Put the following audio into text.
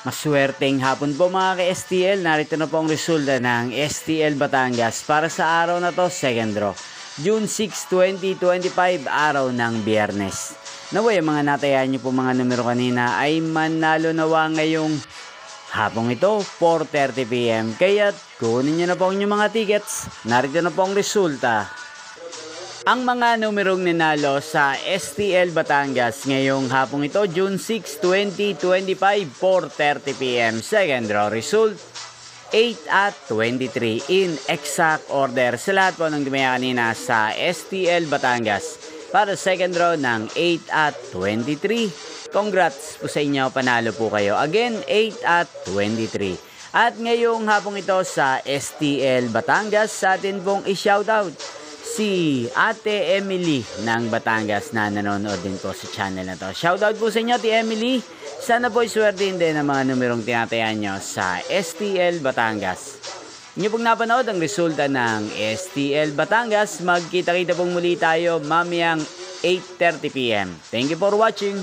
Maswerteng hapon po mga ka-STL. Narito na po ang resulta ng STL Batangas para sa araw na to, second draw. June 6, 2025, araw ng Biyernes. Naway, ang mga natayaan nyo po mga numero kanina ay manalo nawa ngayong hapong ito, 4:30 PM. Kaya't kunin nyo na po ang inyong mga tickets. Narito na po ang resulta. Ang mga numerong ninalo sa STL Batangas ngayong hapong ito, June 6, 2025, 4:30 PM. Second draw result, 8 at 23 in exact order sa lahat po ng dumaya kanina sa STL Batangas. Para second draw ng 8 at 23. Congrats po sa inyo, panalo po kayo. Again, 8 at 23. At ngayong hapong ito sa STL Batangas, sa atin pong i-shoutout si Ate Emily ng Batangas na nanonood din po sa channel na to. Shoutout po sa inyo, Ate Emily. Sana po iswertein din ang mga numerong tinatayan nyo sa STL Batangas. Inyo pong napanood ang resulta ng STL Batangas. Magkita-kita pong muli tayo mamayang 8:30 PM. Thank you for watching.